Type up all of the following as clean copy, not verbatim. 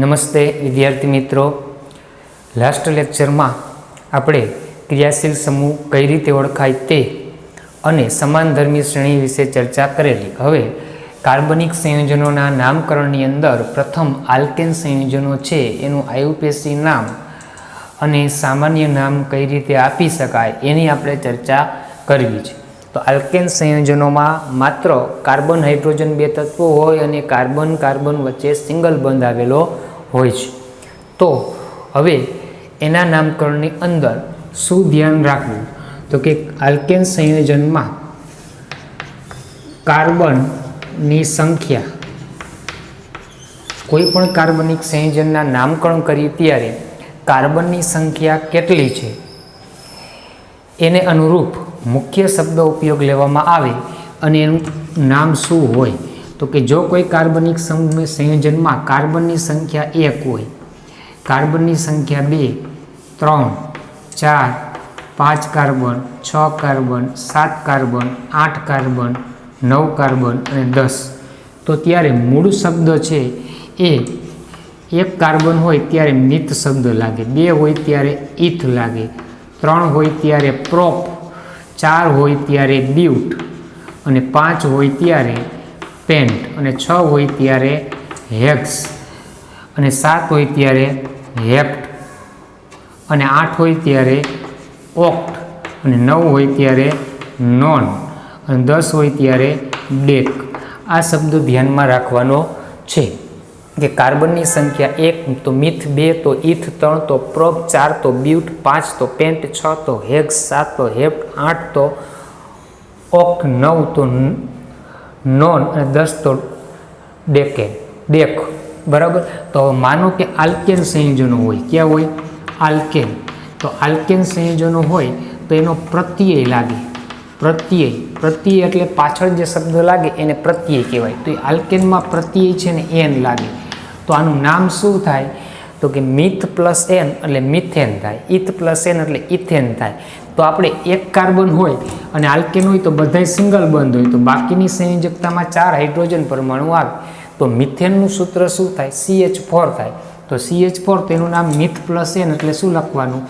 નમસ્તે વિદ્યાર્થી મિત્રો, લાસ્ટ લેક્ચરમાં આપણે ક્રિયાશીલ સમૂહ કઈ રીતે ઓળખાય તે અને સમાનધર્મી શ્રેણી વિશે ચર્ચા કરેલી. હવે કાર્બનિક સંયોજનોના નામકરણની અંદર પ્રથમ આલ્કેન સંયોજનો છે એનું આયુપેશી નામ અને સામાન્ય નામ કઈ રીતે આપી શકાય એની આપણે ચર્ચા કરવી છે. તો આલ્કેન સંયોજનોમાં માત્ર કાર્બન હાઇડ્રોજન બે તત્વો હોય અને કાર્બન કાર્બન વચ્ચે સિંગલ બંધ આવેલો હોય છે. તો હવે એના નામકરણની અંદર શું ધ્યાન રાખવું? તો કે આલ્કેન સંયોજનમાં કાર્બનની સંખ્યા, કોઈ પણ કાર્બનિક સંયોજનના નામકરણ કરીએ ત્યારે કાર્બનની સંખ્યા કેટલી છે એને અનુરૂપ મુખ્ય શબ્દ ઉપયોગ લેવામાં આવે અને એનું નામ શું હોય. તો કે જો કોઈ કાર્બનિક સંયોજનમાં કાર્બનની સંખ્યા 1 હોય, કાર્બનની સંખ્યા 2, 3, 4, 5 carbon, 6 carbon, 7 carbon, 8 carbon, 9 carbon અને 10, તો ત્યારે મૂળ શબ્દ છે એ 1 કાર્બન હોય ત્યારે મિથ શબ્દ લાગે, 2 હોય ત્યારે ઇથ લાગે, 3 હોય ત્યારે પ્રોપ, 4 હોય ત્યારે બ્યુટ અને 5 હોય ત્યારે પેન્ટ અને 6 હોય ત્યારે હેક્સ અને 7 હોય ત્યારે હેપ્ટ અને 8 હોય ત્યારે ઓક્ટ અને 9 હોય ત્યારે નોન અને 10 હોય ત્યારે ડેક. આ શબ્દ ધ્યાનમાં રાખવાનો છે કે કાર્બનની સંખ્યા 1 તો મિથ, 2 તો ઇથ, 3 તો પ્રોપ, 4 તો બ્યુટ, 5 તો પેન્ટ, 6 તો હેક્સ, 7 તો હેપ્ટ, 8 તો ઓક્ટ, 9 તો નોન અને 10 તો ડેક. બરાબર. તો માનો કે આલ્કેન સંયોજનો હોય, ક્યાં હોય? આલ્કેન. તો આલ્કેન સંયોજનો હોય તો એનો પ્રત્યય લાગે. પ્રત્યય એટલે પાછળ જે શબ્દ લાગે એને પ્રત્યય કહેવાય. તો એ આલ્કેનમાં પ્રત્યય છે ને એન લાગે. તો આનું નામ શું થાય? તો કે મિથ પ્લસ એન એટલે મિથેન થાય, ઇથ પ્લસ એન એટલે ઇથેન થાય. તો આપણે 1 કાર્બન હોય અને આલ્કેન હોય તો બધાય સિંગલ બંધ હોય, તો બાકીની સંયોજકતામાં 4 હાઇડ્રોજન પરમાણુ આવે તો મિથેનનું સૂત્ર શું થાય? CH4 થાય. તો CH4 તેનું નામ મિથ પ્લસ એન એટલે શું લખવાનું?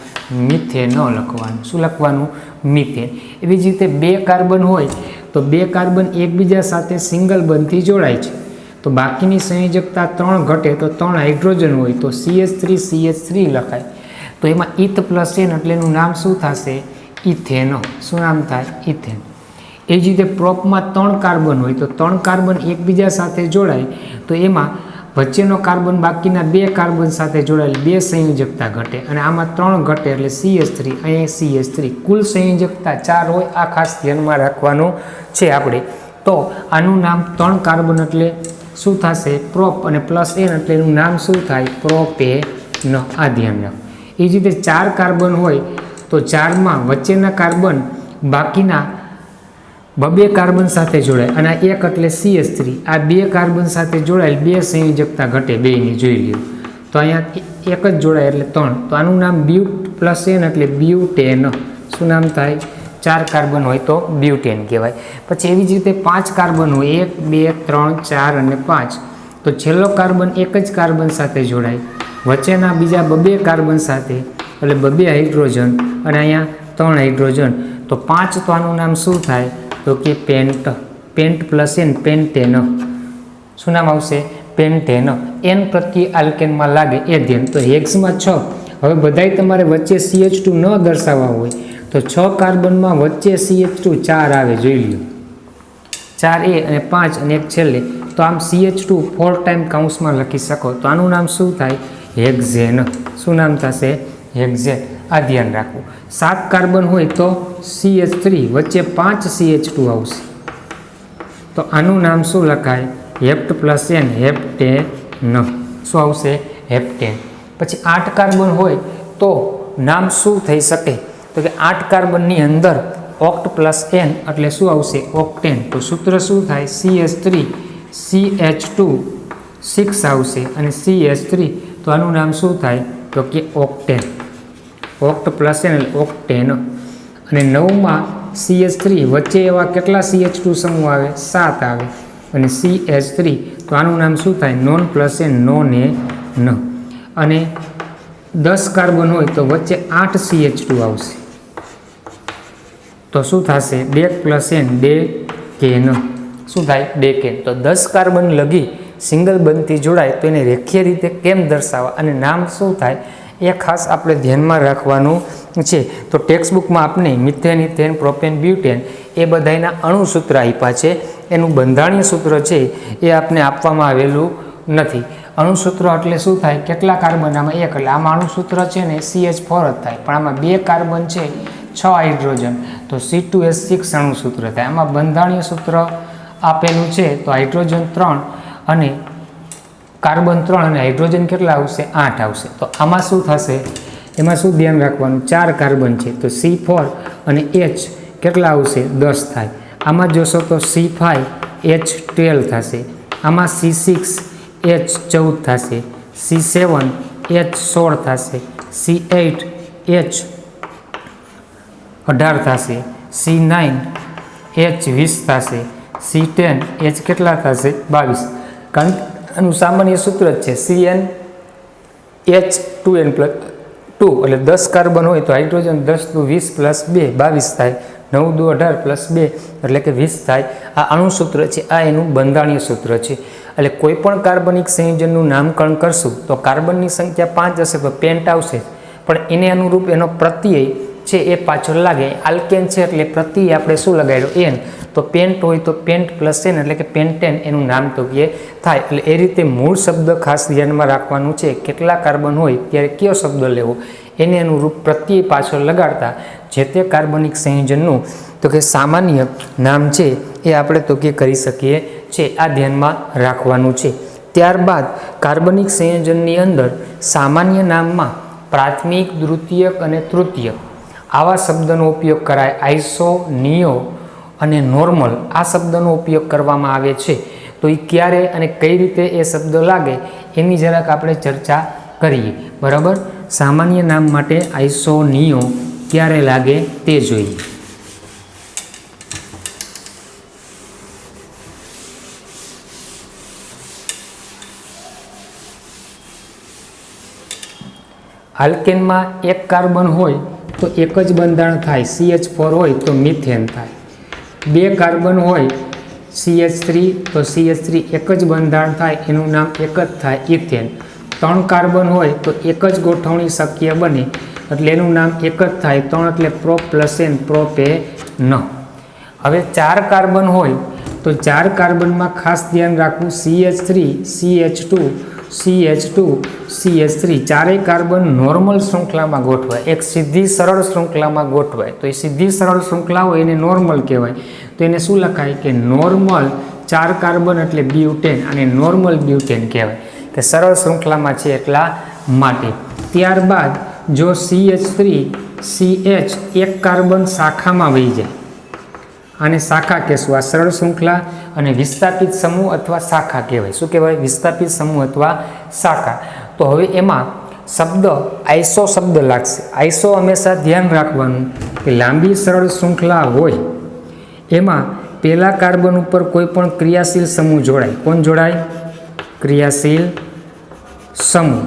મિથેન લખવાનું. શું લખવાનું? મિથેન. એવી જ રીતે 2 કાર્બન હોય તો 2 કાર્બન એકબીજા સાથે સિંગલ બંધથી જોડાય છે, તો બાકીની સંયોજકતા 3 ઘટે તો 3 હાઇડ્રોજન હોય તો CH3 લખાય. તો એમાં ઇથ પ્લસ એન એટલે એનું નામ શું થશે? ઇથેનો. શું નામ થાય? ઇથેન. એ જ રીતે પ્રોપમાં 3 કાર્બન હોય તો 3 કાર્બન એકબીજા સાથે જોડાય તો એમાં વચ્ચેનો કાર્બન બાકીના 2 કાર્બન સાથે જોડાયેલ 2 સંયોજકતા ઘટે અને આમાં 3 ઘટે એટલે CH3, અહીંયા CH3. કુલ સંયોજકતા 4 હોય. આ ખાસ ધ્યાનમાં રાખવાનું છે આપણે. તો આનું નામ 3 કાર્બન એટલે શું થશે? પ્રોપ અને પ્લસ એન એટલે એનું નામ શું થાય? પ્રોપેન. આ ધ્યાન રાખો. એ જ રીતે 4 કાર્બન હોય તો 4માં વચ્ચેના કાર્બન બાકીના 2 કાર્બન સાથે જોડાય અને આ 1 એટલે CH3. આ 2 કાર્બન સાથે જોડાયેલ 2 સંયોજકતા ઘટે, 2ની જોઈ લ્યો. તો અહીંયા 1 જ જોડાય એટલે 3. તો આનું નામ બ્યુટ પ્લસ એન એટલે બ્યુટેન. શું નામ થાય? 4 કાર્બન હોય તો બ્યુટેન કહેવાય. પછી એવી જ રીતે 5 કાર્બન હોય, 1, 2, 3, 4 અને 5. તો છેલ્લો કાર્બન 1 જ કાર્બન સાથે જોડાય, વચ્ચેના બીજા 2 કાર્બન સાથે એટલે 2 હાઇડ્રોજન અને અહીંયા 3 હાઇડ્રોજન. તો 5 તો આનું નામ શું થાય? તો કે pent. Pent plus ene pentene. શું નામ આવશે? પેન્ટેન. એન પ્રત્યે આલ્કેનમાં લાગે એ ધ્યાન. તો હેક્સમાં 6. હવે બધાય તમારે વચ્ચે CH2 ન દર્શાવવા હોય તો 6 કાર્બનમાં વચ્ચે CH2 4 આવે, જોઈ લ્યો. 4A અને 5 અને એક છેલ્લે. તો આમ CH2 4 ટાઈમ કાઉન્સમાં લખી શકો. તો આનું નામ શું થાય? હેક્ઝેન. શું નામ થશે? હેક્ઝેન. આ ધ્યાન રાખવું. 7 કાર્બન હોય તો CH3 વચ્ચે 5 CH2 આવશે. તો આનું નામ શું લખાય? હેપ્ટ પ્લસ એન, હેપ્ટેન. શું આવશે? હેપ્ટેન. પછી 8 કાર્બન હોય તો નામ શું થઈ શકે? તો કે 8 કાર્બનની અંદર ઓક્ટ પ્લસ એન એટલે શું આવશે? ઓક્ટેન. તો સૂત્ર શું થાય? CH3 CH2 6 આવશે અને CH3. તો આનું નામ શું થાય? તો કે ઓક્ટેન. ઓક્ટ પ્લસ એન એટલે ઓક્ટેન. અને 9માં CH3 વચ્ચે એવા કેટલા CH2 સમૂહ આવે? 7 આવે અને CH3. તો આનું નામ શું થાય? નોન પ્લસ એન, નોન એ અને 10 કાર્બન હોય તો વચ્ચે 8 CH2 આવશે, તો શું થશે? Dec plus ane decane. શું થાય? ડેકેન. તો 10 કાર્બન લગી સિંગલ બંધથી જોડાય તો એને રેખીય રીતે કેમ દર્શાવવા અને નામ શું થાય એ ખાસ આપણે ધ્યાનમાં રાખવાનું છે. તો ટેક્સ્ટબુકમાં આપણે મિથેન, ઇથેન, પ્રોપેન, બ્યુટેન એ બધાના અણુસૂત્ર આપ્યા છે. એનું બંધારણીય સૂત્ર છે એ આપને આપવામાં આવેલું નથી. અણુસૂત્ર એટલે શું થાય? કેટલા કાર્બન? આમાં એક, એટલે આમાં અણુસૂત્ર છે ને CH4 જ થાય, પણ આમાં 2 કાર્બન છે, 6 હાઇડ્રોજન, તો C2H6 અણુસૂત્ર થાય. આમાં બંધારણીય સૂત્ર આપેલું છે તો હાઇડ્રોજન 3 અને કાર્બન 3 અને હાઇડ્રોજન કેટલા આવશે? 8 આવશે. તો આમાં શું થશે? એમાં શું ધ્યાન રાખવાનું? 4 કાર્બન છે તો C4 અને H કેટલા આવશે? 10 થાય. આમાં જોશો તો C5H12 થશે, આમાં C6H14 થશે, C7H16 થશે, C8H18 થશે, C9H20 થશે, C10H કેટલા થશે? 22. કારણ આનું સામાન્ય સૂત્ર જ છે CnH2n+2, એટલે 10 કાર્બન હોય તો હાઇડ્રોજન 10 × 20 + 2 22 થાય, 9 × 18 + 2 એટલે કે 20 થાય. આ અણુસૂત્ર છે, આ એનું બંધારણીય સૂત્ર છે. એટલે કોઈ પણ કાર્બનિક સંયોજનનું નામકરણ કરશું તો કાર્બનની સંખ્યા 5 હશે તો પેન્ટ આવશે, પણ એને અનુરૂપ એનો પ્રત્યય છે એ પાછળ લાગે. આલ્કેન છે એટલે પ્રત્યય આપણે શું લગાડ્યો? એન. તો પેન્ટ હોય તો પેન્ટ પ્લસ એન એટલે કે પેન્ટેન એનું નામ તો કે થાય. એટલે એ રીતે મૂળ શબ્દ ખાસ ધ્યાનમાં રાખવાનું છે. કેટલા કાર્બન હોય ત્યારે કયો શબ્દ લેવો એને અનુરૂપ પ્રત્યય પાછળ લગાડતા જે તે કાર્બનિક સંયોજનનું તો કે સામાન્ય નામ છે એ આપણે તો કે કરી શકીએ છે. આ ધ્યાનમાં રાખવાનું છે. ત્યારબાદ કાર્બનિક સંયોજનની અંદર સામાન્ય નામમાં પ્રાથમિક, દ્વિતીયક અને તૃતીયક આવા શબ્દનો ઉપયોગ કરાય. આઈસો, નિયો અને નોર્મલ આ શબ્દનો ઉપયોગ કરવામાં આવે છે. તો એ ક્યારે અને કઈ રીતે એ શબ્દ લાગે એની જરાક આપણે ચર્ચા કરીએ. બરાબર? સામાન્ય નામ માટે આઈસો, નિયો ક્યારે લાગે તે જોઈએ. આલ્કેનમાં એક કાર્બન હોય તો એક જ બંધારણ થાય, CH4 હોય તો મિથેન થાય. 2 કાર્બન હોય CH3 તો CH3 એક જ બંધારણ થાય, એનું નામ એક જ થાય, ઇથેન. 3 કાર્બન હોય તો એક જ ગોઠવણી શક્ય બને એટલે એનું નામ એક જ થાય, 3 એટલે પ્રો પ્લસ એન, પ્રોપેન. હવે 4 કાર્બન હોય તો 4 કાર્બનમાં ખાસ ધ્યાન રાખવું CH3, CH2, CH2, CH3 ચારેય કાર્બન નોર્મલ શૃંખલામાં ગોઠવાય, એક સીધી સરળ શૃંખલામાં ગોઠવાય. તો એ સીધી સરળ શૃંખલા હોય એને નોર્મલ કહેવાય. તો એને શું લખાય કે નોર્મલ 4 કાર્બન એટલે બ્યુટેન, અને નોર્મલ બ્યુટેન કહેવાય કે સરળ શૃંખલામાં છે એટલા માટે. ત્યારબાદ જો CH3, CH એક કાર્બન શાખામાં વહી જાય, આને શાખા કહેશું. આ સરળ શૃંખલા અને વિસ્થાપિત સમૂહ અથવા શાખા કહેવાય. શું કહેવાય? વિસ્થાપિત સમૂહ અથવા શાખા. તો હવે એમાં શબ્દ આઈસો શબ્દ લાગશે. આઈસો હંમેશા ધ્યાન રાખવાનું કે લાંબી સરળ શૃંખલા હોય એમાં પહેલા કાર્બન ઉપર કોઈ પણ ક્રિયાશીલ સમૂહ જોડાય. કોણ જોડાય? ક્રિયાશીલ સમૂહ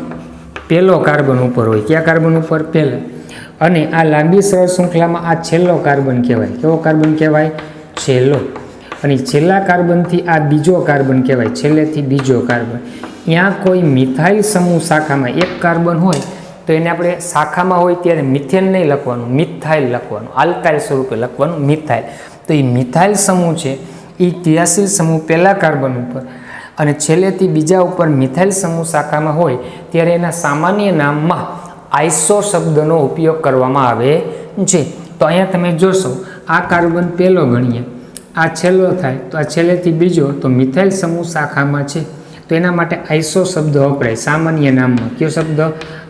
પહેલો કાર્બન ઉપર હોય. કયા કાર્બન ઉપર? પહેલા. અને આ લાંબી સરળ શૃંખલામાં આ છેલ્લો કાર્બન કહેવાય. કેવો કાર્બન કહેવાય? છેલ્લો. અને છેલ્લા કાર્બનથી આ બીજો કાર્બન કહેવાય, છેલ્લેથી બીજો કાર્બન. ત્યાં કોઈ મિથાઇલ સમૂહ શાખામાં એક કાર્બન હોય તો એને આપણે શાખામાં હોય ત્યારે મિથેન નહીં લખવાનું, મિથાઇલ લખવાનું, આલ્કાઇલ સ્વરૂપે લખવાનું, મિથાઇલ. તો એ મિથાઇલ સમૂહ છે એ ક્રિયાશીલ સમૂહ પહેલા કાર્બન ઉપર અને છેલ્લેથી બીજા ઉપર મિથાઇલ સમૂહ શાખામાં હોય ત્યારે એના સામાન્ય નામમાં આઈસો શબ્દનો ઉપયોગ કરવામાં આવે છે. તો અહીંયા તમે જોશો આ કાર્બન પહેલો ગણીએ, આ છેલ્લો થાય તો આ છેલ્લેથી બીજો, તો મિથાઇલ સમૂહ શાખામાં છે તો એના માટે આઈસો શબ્દ વપરાય સામાન્ય નામમાં. કયો શબ્દ?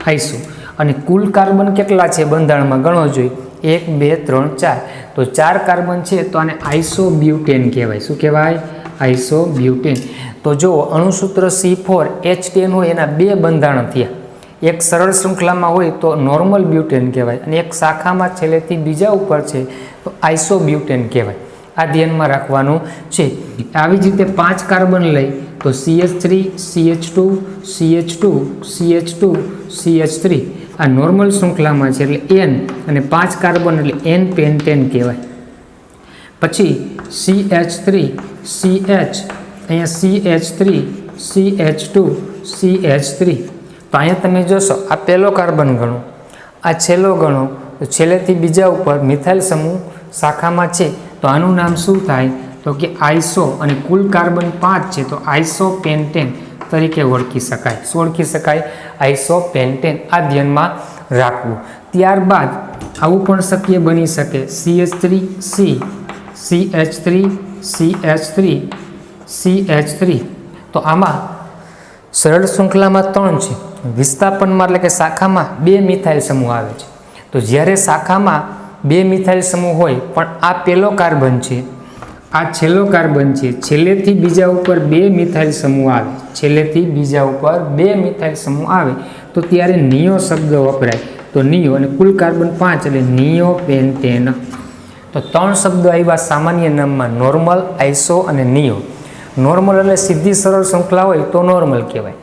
આઈસો. અને કુલ કાર્બન કેટલા છે બંધારણમાં ગણો જોઈએ? 1, 2, 3, 4. તો 4 કાર્બન છે તો આને આઈસોબ્યુટેન કહેવાય. શું કહેવાય? આઈસોબ્યુટેન. તો જો અણુસૂત્ર C4H10 હોય એના 2 બંધારણ થયા. એક સરળ શૃંખલામાં હોય તો નોર્મલ બ્યુટેન કહેવાય અને એક શાખામાં છેલ્લેથી બીજા ઉપર છે તો આઈસોબ્યુટેન કહેવાય. આ ધ્યાનમાં રાખવાનું છે. આવી જ રીતે 5 કાર્બન લઈ તો CH3 CH2 CH2 CH2 CH3 આ નોર્મલ શૃંખલામાં છે એટલે N અને 5 કાર્બન એટલે N પેન્ટેન કહેવાય. પછી CH3 CH અહીંયા CH3 CH2 CH3 તો અહીંયા તમે જોશો આ પહેલો કાર્બન ગણો, આ છેલ્લો ગણો તો છેલ્લેથી બીજા ઉપર મિથાઇલ સમૂહ શાખામાં છે તો આનું નામ શું થાય તો કે આઇસો અને કુલ કાર્બન 5 છે તો આઇસોપેન્ટેન તરીકે ઓળખી શકાય. શું ઓળખી શકાય? આઇસોપેન્ટેન. આ ધ્યાનમાં રાખવું. ત્યારબાદ આવું પણ શક્ય બની શકે CH3 C CH3 CH3 CH3 તો આમાં સરળ શૃંખલામાં 3 છે, વિસ્થાપનમાં એટલે કે શાખામાં 2 મિથાઇલ સમૂહ આવે છે. તો જ્યારે શાખામાં 2 મિથાઇલ સમૂહ હોય પણ આ પહેલો કાર્બન છે, આ છેલ્લો કાર્બન છે, છેલ્લેથી બીજા ઉપર 2 મિથાઇલ સમૂહ આવે, છેલ્લેથી બીજા ઉપર 2 મિથાઇલ સમૂહ આવે તો ત્યારે નિયો શબ્દ વપરાય. તો નિયો અને કુલ કાર્બન 5 એટલે નિયોપેન્ટેન. તો 3 શબ્દો આવ્યા સામાન્ય નામમાં, નોર્મલ, આઇસો અને નિયો. નોર્મલ એટલે સીધી સરળ શૃંખલા હોય તો નોર્મલ કહેવાય,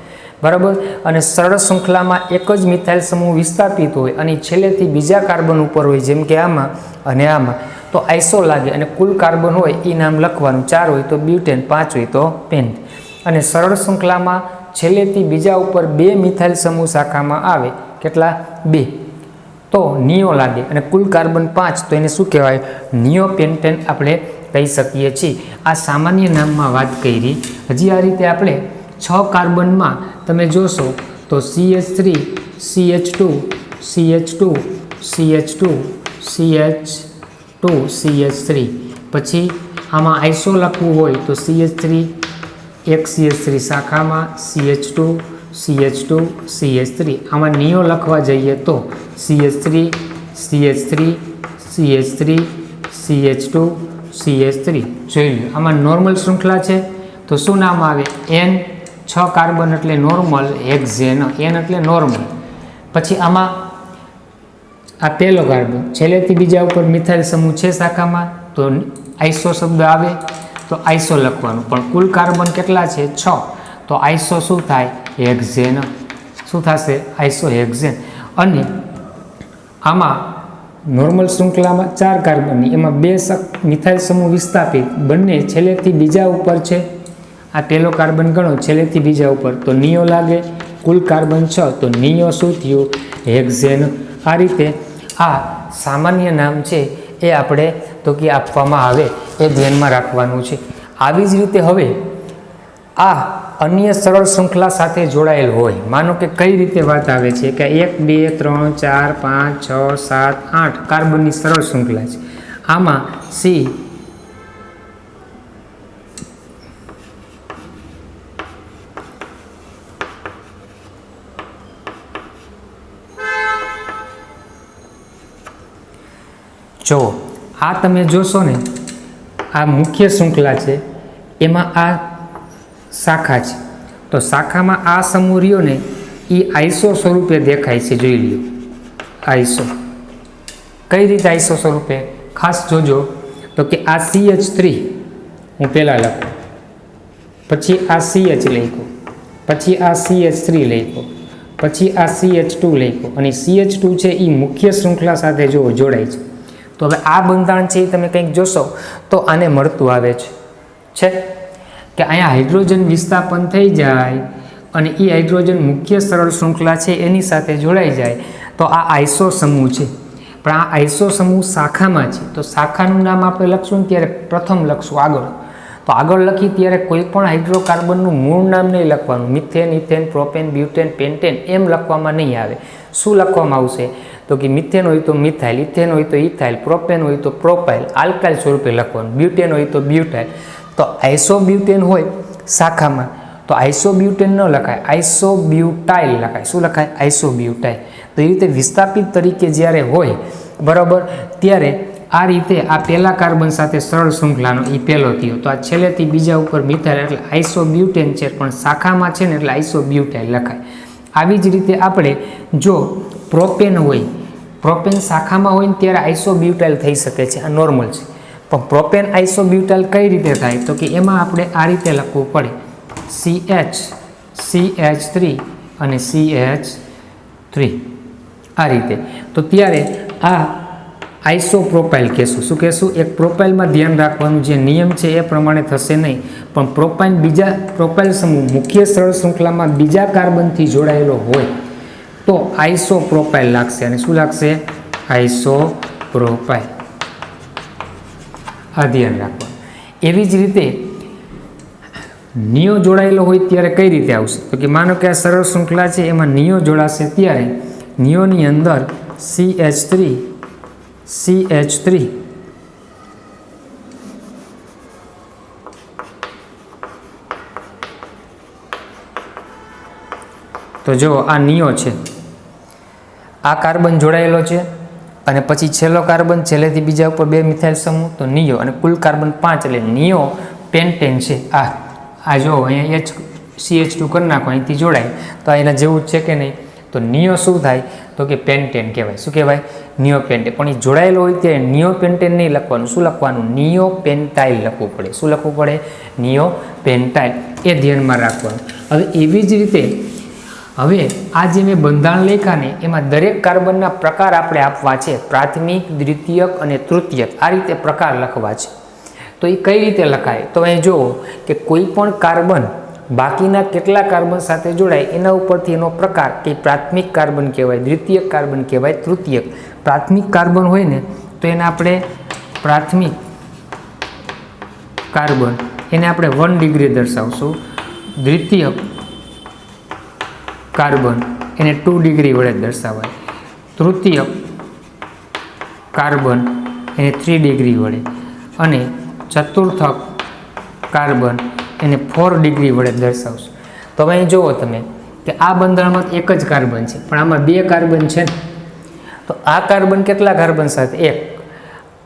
બરાબર. અને સરળ શૃંખલામાં એક જ મિથાઇલ સમૂહ વિસ્થાપિત હોય અને છેલ્લેથી બીજા કાર્બન ઉપર હોય જેમ કે આમાં અને આમાં તો આઇસો લાગે અને કુલ કાર્બન હોય એ નામ લખવાનું. 4 હોય તો બ્યુટેન, 5 હોય તો પેન્ટ. અને સરળ શૃંખલામાં છેલ્લેથી બીજા ઉપર 2 મિથાઇલ સમૂહ શાખામાં આવે, કેટલા? 2 તો નિયો લાગે અને કુલ કાર્બન 5 તો એને શું કહેવાય? નિયોપેન્ટેન આપણે કહી શકીએ છીએ. આ સામાન્ય નામમાં વાત કરી. હજી આ રીતે આપણે 6 કાર્બનમાં તમે જોશો તો CH3 CH2 CH2 CH2 CH2 CH3 પછી આમાં આઇસો લખવું હોય તો CH3 એક CH3 શાખામાં CH2 CH2 CH3 આમાં નિયો લખવા જઈએ તો CH3 CH3 CH3 CH2 CH3 જોઈ લો. આમાં નોર્મલ શૃંખલા છે તો શું નામ આવે? N. 6 કાર્બન એટલે નોર્મલ, હેક્ઝેન. N એટલે નોર્મલ. પછી આમાં આ પહેલો કાર્બન, છેલ્લેથી બીજા ઉપર મિથાઇલ સમૂહ છે શાખામાં તો આઇસો શબ્દ આવે તો આઇસો લખવાનું. પણ કુલ કાર્બન કેટલા છે? 6 તો આઇસો શું થાય? હેક્ઝેન. શું થશે? Iso hexane. અને આમાં નોર્મલ શૃંખલામાં 4 કાર્બનની એમાં 2 મિથાઇલ સમૂહ વિસ્થાપિત, બંને છેલ્લેથી બીજા ઉપર છે. આ પહેલો કાર્બન ગણો, છેલ્લેથી બીજા ઉપર તો નિયો લાગે, કુલ કાર્બન 6 તો નિયો શું થયું? હેક્ઝેન. આ રીતે આ સામાન્ય નામ છે એ આપણે તો કે આપવામાં આવે એ ધ્યાનમાં રાખવાનું છે. આવી જ રીતે હવે આ અન્ય સરળ શૃંખલા સાથે જોડાયેલ હોય, માનો કે કઈ રીતે વાત આવે છે કે 1 2 3 4 5 6 7 8 કાર્બનની સરળ શૃંખલા છે. આમાં C જો આ તમે જોશો ને, આ મુખ્ય શૃંખલા છે, એમાં આ શાખા છે તો શાખામાં આ સમૂહ રહ્યો ને એ આઇસો સ્વરૂપે દેખાય છે. જોઈ લ્યો આઇસો. કઈ રીતે આઇસો સ્વરૂપે? ખાસ જોજો તો કે આ CH3 હું પહેલાં લખું, પછી આ CH લખ્યું, પછી આ CH3 લખ્યું, પછી આ CH2 લખ્યું અને CH2 છે એ મુખ્ય શૃંખલા સાથે જો જોડાય છે. તો હવે આ બંધારણ છે એ તમે કંઈક જોશો તો આને મળતું આવે છે કે અહીંયા હાઇડ્રોજન વિસ્થાપન થઈ જાય અને એ હાઇડ્રોજન મુખ્ય સરળ શૃંખલા છે એની સાથે જોડાઈ જાય તો આ આઇસો સમૂહ છે. પણ આ આઇસો સમૂહ શાખામાં છે તો શાખાનું નામ આપણે લખશું ને ત્યારે પ્રથમ લખશું આગળ. તો આગળ લખી ત્યારે કોઈ પણ હાઇડ્રોકાર્બનનું મૂળ નામ નહીં લખવાનું. Methane, ethane, propane, butane, pentane એમ લખવામાં નહીં આવે. શું લખવામાં આવશે તો કે મિથેન હોય તો મિથાઇલ, ઇથેન હોય તો ઇથાઇલ, પ્રોપેન હોય તો પ્રોપાઇલ, આલ્કાઇલ સ્વરૂપે લખવાનું, બ્યુટેન હોય તો બ્યુટાઇલ. તો આઇસોબ્યુટેન હોય શાખામાં તો આઇસોબ્યુટેન ન લખાય, આઇસોબ્યુટાઇલ લખાય. શું લખાય? આઇસોબ્યુટાઇલ. તો એ રીતે વિસ્થાપિત તરીકે જ્યારે હોય બરાબર ત્યારે આ રીતે આ પહેલા કાર્બન સાથે સરળ શૃંખલાનો એ પહેલો થયો તો આ છેલ્લેથી બીજા ઉપર મિથાઇલ એટલે આઇસોબ્યુટેન છે, પણ શાખામાં છે ને એટલે આઇસોબ્યુટાઇલ લખાય. આવી જ રીતે આપણે જો પ્રોપેન હોય, પ્રોપેન શાખામાં હોય ને ત્યારે આઇસોબ્યુટાઇલ થઈ શકે છે, આ નોર્મલ છે. પણ પ્રોપેન આઇસોબ્યુટાઇલ કઈ રીતે થાય તો કે એમાં આપણે આ રીતે લખવું પડે CH3 અને CH3 આ રીતે. તો ત્યારે આ આઇસોપ્રોપાઇલ કહેશું. શું કહેશું? એક પ્રોપાઇલમાં ધ્યાન રાખવાનું, જે નિયમ છે એ પ્રમાણે થશે નહીં, પણ પ્રોપાઇલ સમૂહ મુખ્ય સરળ શૃંખલામાં બીજા કાર્બનથી જોડાયેલો હોય તો આઇસોપ્રોપાઇલ લાગશે. અને શું લાગશે? આઇસોપ્રોપાઇલ. આ ધ્યાન રાખવાનું. એવી જ રીતે નિયો જોડાયેલો હોય ત્યારે કઈ રીતે આવશે તો કે માનો કે આ સરળ શૃંખલા છે, એમાં નિયો જોડાશે ત્યારે નિયોની અંદર CH3 તો જો આ નિયો છે, આ કાર્બન જોડાયેલો છે અને પછી છેલ્લો કાર્બન, છેલ્લેથી બીજા ઉપર 2 મિથાઇલ સમૂહ તો નિયો, અને કુલ કાર્બન 5 એટલે નિયો પેન્ટેન છે. આ જો અહીંયા CH2 કરી નાખો, અહીંથી જોડાય તો એના જેવું જ છે કે નહીં? તો નિયો શું થાય તો કે પેન્ટેન કહેવાય. શું કહેવાય? Neo pentane. પણ એ જોડાયેલો હોય ત્યારે નિયો પેન્ટેન નહીં લખવાનું. શું લખવાનું? નિયો પેન્ટાઇલ લખવું પડે. શું લખવું પડે? નિયો પેન્ટાઇલ. એ ધ્યાનમાં રાખવાનું. હવે એવી જ રીતે હવે આ જે મેં બંધારણ લખ્યા ને એમાં દરેક કાર્બનના પ્રકાર આપણે આપવા છે, પ્રાથમિક, દ્વિતીયક અને તૃતીયક. આ રીતે પ્રકાર લખવા છે. તો એ કઈ રીતે લખાય તો અહીં જુઓ કે કોઈ પણ કાર્બન બાકીના કેટલા કાર્બન સાથે જોડાય એના ઉપરથી એનો પ્રકાર કે પ્રાથમિક કાર્બન કહેવાય, દ્વિતીયક કાર્બન કહેવાય, તૃતીયક. પ્રાથમિક કાર્બન હોય ને તો એને આપણે પ્રાથમિક કાર્બન એને આપણે 1 ડિગ્રી દર્શાવશું. દ્વિતીયક કાર્બન એને 2 ડિગ્રી વડે દર્શાવાય. તૃતીયક કાર્બન એને 3 ડિગ્રી વડે, અને ચતુર્થક કાર્બન એને 4 ડિગ્રી વડે દર્શાવશું. તો હવે અહીં જુઓ તમે કે આ બંધારણમાં એક જ કાર્બન છે, પણ આમાં 2 કાર્બન છે ને, તો આ કાર્બન કેટલા કાર્બન સાથે? 1.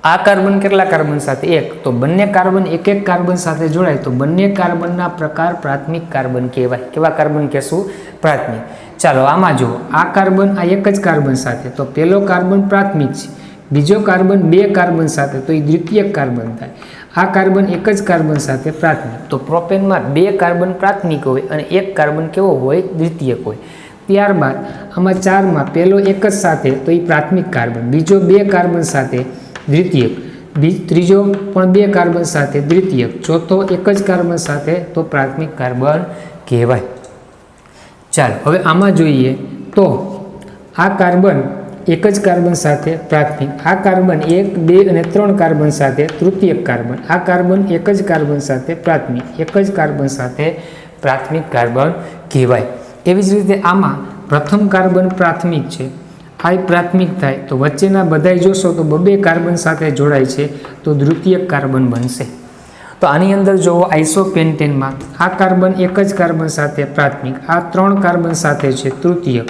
આ કાર્બન કેટલા કાર્બન સાથે? 1. તો બંને કાર્બન એક કાર્બન સાથે જોડાય તો બંને કાર્બનના પ્રકાર પ્રાથમિક કાર્બન કહેવાય. કેવા કાર્બન કહેશું? પ્રાથમિક. ચાલો આમાં જુઓ, આ કાર્બન આ એક જ કાર્બન સાથે, તો પહેલો કાર્બન પ્રાથમિક છે, બીજો કાર્બન 2 કાર્બન સાથે તો એ દ્વિતીયક કાર્બન થાય. આ કાર્બન એક જ કાર્બન સાથે પ્રાથમિક. તો પ્રોપેનમાં 2 કાર્બન પ્રાથમિક હોય અને 1 કાર્બન કેવો હોય? દ્વિતીયક હોય. ત્યારબાદ આમાં 4માં પહેલો એક જ સાથે તો એ પ્રાથમિક કાર્બન, બીજો 2 કાર્બન સાથે દ્વિતીયક, ત્રીજો પણ 2 કાર્બન સાથે દ્વિતીયક, ચોથો એક જ કાર્બન સાથે તો પ્રાથમિક કાર્બન કહેવાય. ચાલો હવે આમાં જોઈએ તો આ કાર્બન એક જ કાર્બન સાથે પ્રાથમિક, આ કાર્બન 1, 2 અને 3 કાર્બન સાથે તૃતીયક કાર્બન, આ કાર્બન એક જ કાર્બન સાથે પ્રાથમિક, એક જ કાર્બન સાથે પ્રાથમિક કાર્બન કહેવાય. એવી જ રીતે આમાં પ્રથમ કાર્બન પ્રાથમિક છે, આ પ્રાથમિક થાય તો વચ્ચેના બધાય જોશો તો 2 કાર્બન સાથે જોડાય છે તો દ્વિતીયક કાર્બન બનશે. તો આની અંદર જોવો આઇસોપેન્ટેનમાં આ કાર્બન એક જ કાર્બન સાથે પ્રાથમિક, આ 3 કાર્બન સાથે છે તૃતીયક,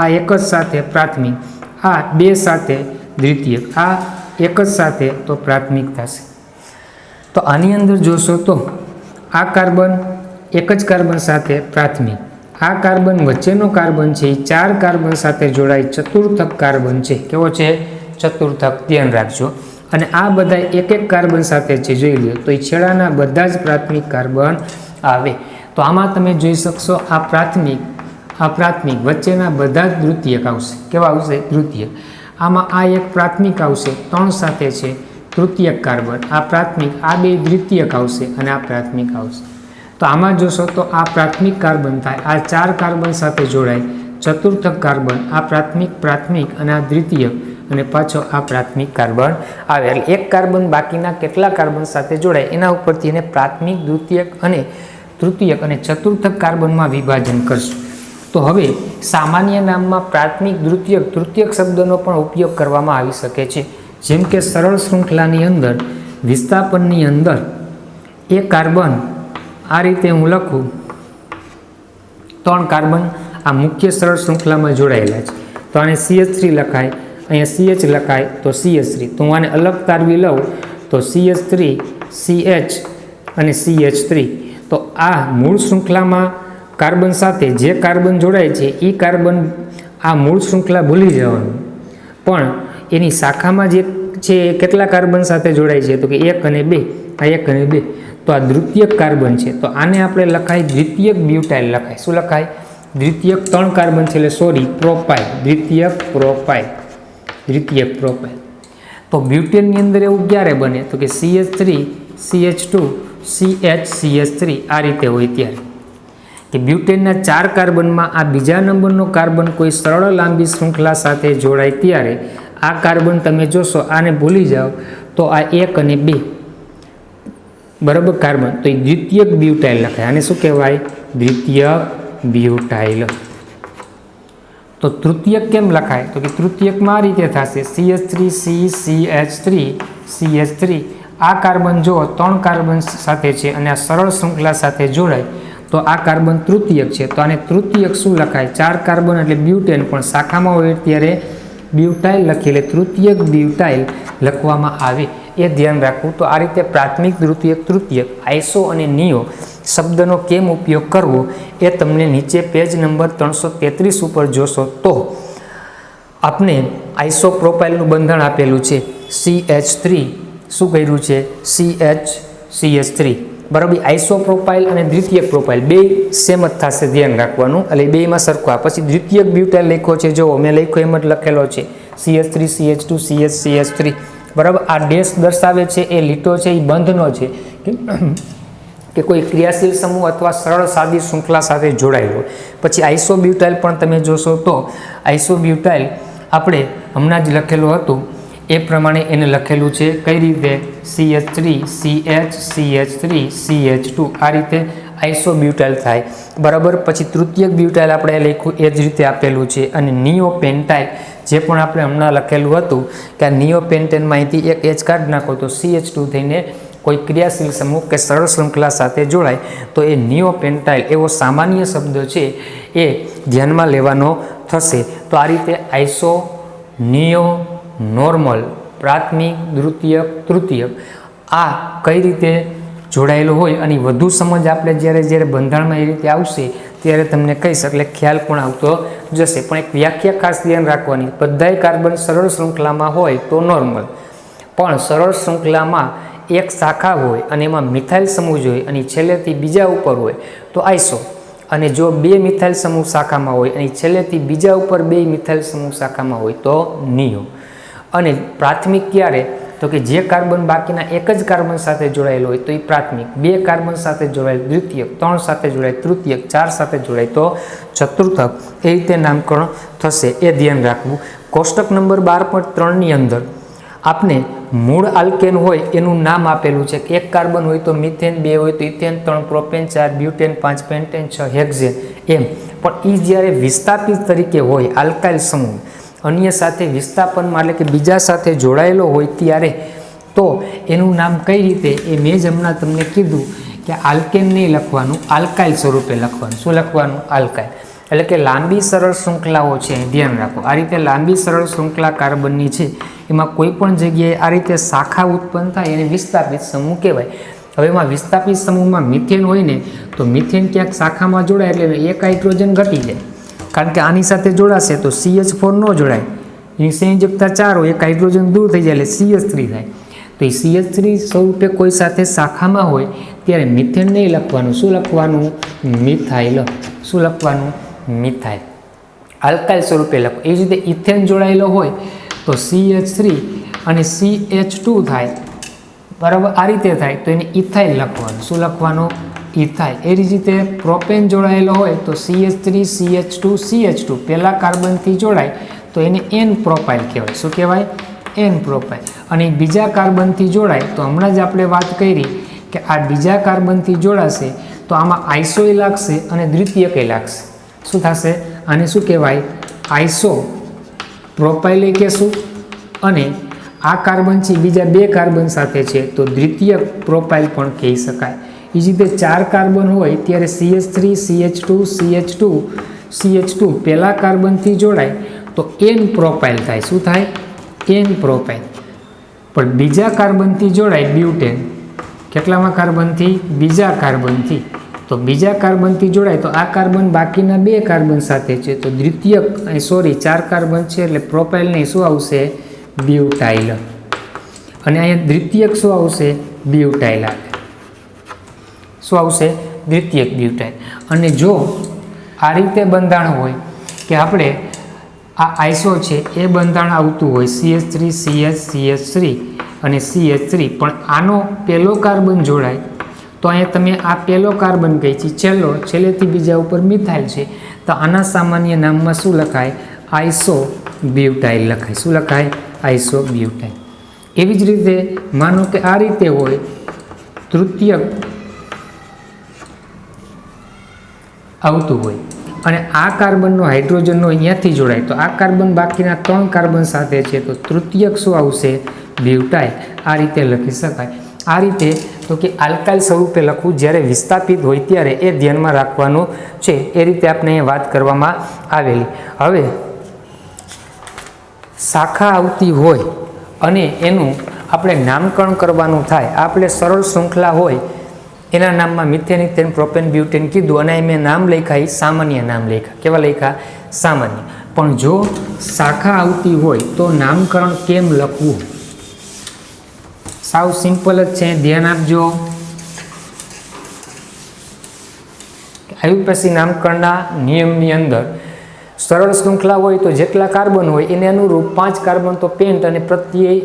આ એક જ સાથે પ્રાથમિક, આ 2 સાથે દ્વિતીયક, આ એક જ સાથે તો પ્રાથમિક થશે. તો આની અંદર જોશો તો આ કાર્બન એક જ કાર્બન સાથે પ્રાથમિક, આ કાર્બન વચ્ચેનો કાર્બન છે એ 4 કાર્બન સાથે જોડાય ચતુર્થક કાર્બન છે. કેવો છે? ચતુર્થક. ધ્યાન રાખજો. અને આ બધા એક કાર્બન સાથે છે, જોઈ લો તો એ છેડાના બધા જ પ્રાથમિક કાર્બન આવે. તો આમાં તમે જોઈ શકશો આ પ્રાથમિક વચ્ચેના બધા જ દ્વિતીયક આવશે. કેવા આવશે? દ્વિતીયક. આમાં આ એક પ્રાથમિક આવશે 3 સાથે છે તૃતીયક કાર્બન, આ પ્રાથમિક, આ 2 દ્વિતીયક આવશે અને આ પ્રાથમિક આવશે. તો આમાં જોશો તો આ પ્રાથમિક કાર્બન થાય, આ 4 કાર્બન સાથે જોડાય ચતુર્થક કાર્બન, આ પ્રાથમિક અને આ દ્વિતીયક, અને પાછો આ પ્રાથમિક કાર્બન આવે. એટલે એક કાર્બન બાકીના કેટલા કાર્બન સાથે જોડાય એના ઉપરથી એને પ્રાથમિક, દ્વિતીયક અને તૃતીયક અને ચતુર્થક કાર્બનમાં વિભાજન કરશું. તો હવે સામાન્ય નામમાં પ્રાથમિક, દ્વિતીયક, તૃતીયક શબ્દનો પણ ઉપયોગ કરવામાં આવી શકે છે. જેમ કે સરળ શૃંખલાની અંદર વિસ્થાપનની અંદર એ કાર્બન આ રીતે હું લખું, 3 કાર્બન આ મુખ્ય સરળ શૃંખલામાં જોડાયેલા છે તો આને CH3 લખાય, અહીંયા CH લખાય તો CH3. તો હું આને અલગ તારવી લઉં તો CH3, CH અને CH3. તો આ મૂળ શૃંખલામાં કાર્બન સાથે જે કાર્બન જોડાય છે એ કાર્બન આ મૂળ શૃંખલા ભૂલી જવાનું, પણ એની શાખામાં જે છે એ કેટલા કાર્બન સાથે જોડાય છે? તો કે 1 અને 2. આ 1 અને 2. તો આ દ્વિતીયક કાર્બન છે, તો આને આપણે લખાય દ્વિતીયક બ્યુટાઇલ લખાય. શું લખાય? દ્વિતીયક 3 કાર્બન છે એટલે સોરી પ્રોપાઇલ, દ્વિતીયક પ્રોપાઇલ, દ્વિતીયક પ્રોપાઇલ. તો બ્યુટેનની અંદર એવું ક્યારે બને? તો કે CH3 CH2 CH CH3 આ રીતે હોય ત્યારે કે બ્યુટેનના 4 કાર્બનમાં આ બીજા નંબરનો કાર્બન કોઈ સરળ લાંબી શૃંખલા સાથે જોડાય ત્યારે આ કાર્બન તમે જોશો, આને ભૂલી જાઓ તો આ 1 અને 2 બરાબર કાર્બન, તો એ દ્વિતીયક બ્યુટાઇલ લખાય. આને શું કહેવાય? દ્વિતીયક બ્યુટાઇલ. તો તૃતીયક કેમ લખાય? તો કે તૃતીયકમાં આ રીતે થશે CH3 CH3 CH3. આ કાર્બન જો 3 કાર્બન સાથે છે અને આ સરળ શૃંખલા સાથે જોડાય તો આ કાર્બન તૃતીયક છે. તો આને તૃતીયક શું લખાય? 4 કાર્બન એટલે બ્યુટેન, પણ શાખામાં હોય ત્યારે બ્યુટાઇલ લખી, એટલે તૃતીયક બ્યુટાઇલ લખવામાં આવે, એ ધ્યાન રાખવું. તો આ રીતે પ્રાથમિક, દ્વિતીયક, તૃતીયક, આઈસો અને નિયો શબ્દનો કેમ ઉપયોગ કરવો એ તમને નીચે પેજ નંબર 333 ઉપર જોશો તો આપને આઇસોપ્રોપાઇલનું બંધારણ આપેલું છે. CH3 શું કર્યું છે? CH3 બરાબર. આઇસોપ્રોપાઇલ અને દ્વિતીયક પ્રોપાઇલ બે સેમ જ થશે, ધ્યાન રાખવાનું. એટલે બેમાં સરખા. પછી દ્વિતીયક બ્યુટાઇલ લખ્યો છે, જો મેં લખ્યો એમ જ લખેલો છે CH3 CH2 CH CH3 બરાબર. આ ડેશ દર્શાવે છે એ લીટો છે એ બંધનો છે કે કોઈ ક્રિયાશીલ સમૂહ અથવા સરળ સાદી શૃંખલા સાથે જોડાયેલો. પછી આઇસોબ્યુટાઇલ પણ તમે જોશો તો આઇસોબ્યુટાઇલ આપણે હમણાં જ લખેલું હતું એ પ્રમાણે એને લખેલું છે. કઈ રીતે? CH3 CH CH3 CH2 આ રીતે આઇસોબ્યુટાઇલ થાય બરાબર. પછી તૃતીયક બ્યુટાઇલ આપણે લખ્યું એ જ રીતે આપેલું છે. અને નિયોપેન્ટાઇલ જે પણ આપણે હમણાં લખેલું હતું કે આ નિયોપેન્ટેનમાં અહીંથી એક H કાઢી નાખો તો CH2 થઈને કોઈ ક્રિયાશીલ સમૂહ કે સરળ શૃંખલા સાથે જોડાય તો એ નિયોપેન્ટાઇલ એવો સામાન્ય શબ્દ છે એ ધ્યાનમાં લેવાનો થશે. તો આ રીતે આઇસો, નિયો, નોર્મલ, પ્રાથમિક, દ્વિતીયક, તૃતીયક આ કઈ રીતે જોડાયેલું હોય અને વધુ સમજ આપણે જ્યારે બંધારણમાં એ રીતે આવશે ત્યારે તમને કહીશ, એટલે ખ્યાલ પણ આવતો જશે. પણ એક વ્યાખ્યા ખાસ ધ્યાન રાખવાની, બધાય કાર્બન સરળ શૃંખલામાં હોય તો નોર્મલ, પણ સરળ શૃંખલામાં એક શાખા હોય અને એમાં મિથાઇલ સમૂહ હોય અને છેલ્લેથી બીજા ઉપર હોય તો આઇસો, અને જો 2 મિથાઇલ સમૂહ શાખામાં હોય અને છેલ્લેથી બીજા ઉપર 2 મિથાઇલ સમૂહ શાખામાં હોય તો નિયો. અને પ્રાથમિક ક્યારે? તો કે જે કાર્બન બાકીના એક જ કાર્બન સાથે જોડાયેલો હોય તો એ પ્રાથમિક, 2 કાર્બન સાથે જોડાયેલ દ્વિતીયક, 3 સાથે જોડાય તૃતીયક, 4 સાથે જોડાય તો ચતુર્થક. એ રીતે નામકરણ થશે, એ ધ્યાન રાખવું. કોષ્ટક નંબર 12.3 ની અંદર આપને મૂળ આલ્કેન હોય એનું નામ આપેલું છે કે 1 કાર્બન હોય તો મિથેન, 2 હોય તો ethane, 3 propane, 4 butane, 5 pentane, 6 hexane એમ. પણ એ જ્યારે વિસ્થાપિત તરીકે હોય આલ્કાઇલ સમૂહ અન્ય સાથે વિસ્થાપનમાં એટલે કે બીજા સાથે જોડાયેલો હોય ત્યારે તો એનું નામ કઈ રીતે? એ મેં જ હમણાં તમને કીધું કે આલ્કેન નહીં લખવાનું, આલ્કાઇલ સ્વરૂપે લખવાનું. શું લખવાનું? આલ્કાઇલ. એટલે કે લાંબી સરળ શૃંખલાઓ છે, ધ્યાન રાખો. આ રીતે લાંબી સરળ શૃંખલા કાર્બનની છે એમાં કોઈ પણ જગ્યાએ આ રીતે શાખા ઉત્પન્ન થાય એને વિસ્થાપિત સમૂહ કહેવાય. હવે એમાં વિસ્થાપિત સમૂહમાં મિથેન હોય ને તો મિથેન ક્યાંક શાખામાં જોડાય એટલે એક હાઇડ્રોજન ઘટી જાય, કારણ કે આની સાથે જોડાશે તો CH4 ન જોડાય, એની સંયોજકતા 4 હોય, એક હાઇડ્રોજન દૂર થઈ જાય એટલે CH3 થાય. તો એ CH3 સ્વરૂપે કોઈ સાથે શાખામાં હોય ત્યારે મિથેન નહીં લખવાનું. શું લખવાનું? મિથાઇલ. શું લખવાનું? મિથાઇલ. આલ્કાઇલ સ્વરૂપે લખો. એ જ રીતે ઇથેન જોડાયેલો હોય તો CH3 અને CH2 થાય બરાબર. આ રીતે થાય તો એને ઇથાઇલ લખવાનું. શું લખવાનું? ઇથાઇલ. એ જ રીતે પ્રોપેન જોડાયેલો હોય તો CH3 CH2 CH2 પહેલા કાર્બનથી જોડાય તો એને N પ્રોપાઇલ કહેવાય. શું કહેવાય? N propyl. અને બીજા કાર્બનથી જોડાય તો હમણાં જ આપણે વાત કરી કે આ બીજા કાર્બનથી જોડાશે તો આમાં આઇસોય લાગશે અને દ્વિતીયકે લાગશે. શું થશે? આને શું કહેવાય? આઇસો પ્રોપાઇલ કહેશું. અને આ કાર્બન છે બીજા 2 કાર્બન સાથે છે તો દ્વિતીયક પ્રોપાઇલ પણ કહી શકાય. એ જ રીતે 4 કાર્બન હોય ત્યારે CH3 CH2 CH2 CH2 પહેલા કાર્બનથી જોડાય તો N પ્રોપાઇલ થાય. શું થાય? N propyl. પણ બીજા કાર્બનથી જોડાય બ્યુટેન, કેટલામાં કાર્બનથી? બીજા કાર્બનથી. તો બીજા કાર્બનથી જોડાય તો આ કાર્બન બાકીના 2 કાર્બન સાથે છે તો દ્વિતીયક, સોરી 4 કાર્બન છે એટલે પ્રોપાઇલ નહીં, શું આવશે? બ્યુટાઇલ. અને અહીંયા દ્વિતીયક શું આવશે? બ્યુટાઇલ આવે. શું આવશે? દ્વિતીયક બ્યુટાઇલ. અને જો આ રીતે બંધાણ હોય કે આપણે આ આઈસો છે એ બંધાણ આવતું હોય CH3 CH3 અને CH3, પણ આનો પહેલો કાર્બન જોડાય તો અહીંયા તમે આ પહેલો કાર્બન કહી છે, છેલ્લેથી બીજા ઉપર મિથાઇલ છે, તો આના સામાન્ય નામમાં શું લખાય? આઈસો બ્યુટાઇલ લખાય. શું લખાય? Iso butyl. એવી જ રીતે માનો કે આ રીતે હોય, તૃતીયક આવતું હોય અને આ કાર્બનનો હાઇડ્રોજનનો અહીંયાથી જોડાય તો આ કાર્બન બાકીના 3 કાર્બન સાથે છે, તો તૃતીયક શું આવશે? બ્યુટાઇલ. આ રીતે લખી શકાય. આ રીતે તો કે આલ્કાઇલ સ્વરૂપે લખવું જ્યારે વિસ્થાપિત હોય ત્યારે એ ધ્યાનમાં રાખવાનું છે. એ રીતે આપણે અહીંયા વાત કરવામાં આવેલી. હવે શાખા આવતી હોય અને એનું આપણે નામકરણ કરવાનું થાય, આપણે સરળ શૃંખલા હોય એના નામમાં મિથેન, ઇથેન, પ્રોપેન, બ્યુટેન કીધું અને મેં નામ લખ્યા, એ સામાન્ય નામ લખ્યા. કેવા લખ્યા? સામાન્ય. પણ જો શાખા આવતી હોય તો નામકરણ કેમ લખવું? સાવ સિમ્પલ જ છે, ધ્યાન આપજો. આવ્યું પછી નામકરણના નિયમની અંદર સરળ શૃંખલા હોય તો જેટલા કાર્બન હોય એને અનુરૂપ 5 કાર્બન તો પેન્ટ અને પ્રત્યય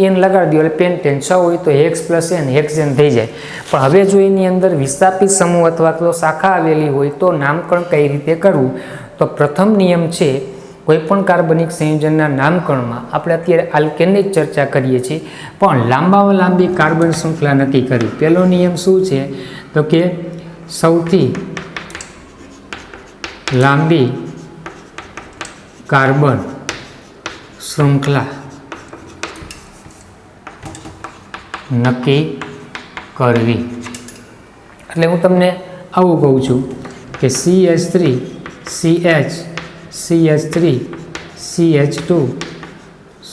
એન લગાડી દો એટલે પેન્ટેન. 6 હોય તો હેક્સ પ્લસ એન હેક્સેન થઈ જાય. પણ હવે જો એની અંદર વિસ્થાપિત સમૂહ અથવા તો શાખા આવેલી હોય તો નામકરણ કઈ રીતે કરવું? તો પ્રથમ નિયમ છે કોઈપણ કાર્બનિક સંયોજનના નામકરણમાં આપણે અત્યારે આલ્કેનની જ ચર્ચા કરીએ છીએ, પણ લાંબામાં લાંબી કાર્બન શૃંખલા નક્કી કરવી. પહેલો નિયમ શું છે? તો કે સૌથી લાંબી કાર્બન શૃંખલા નક્કી કરવી. એટલે હું તમને આવું કહું છું કે CH3 CH CH3 CH2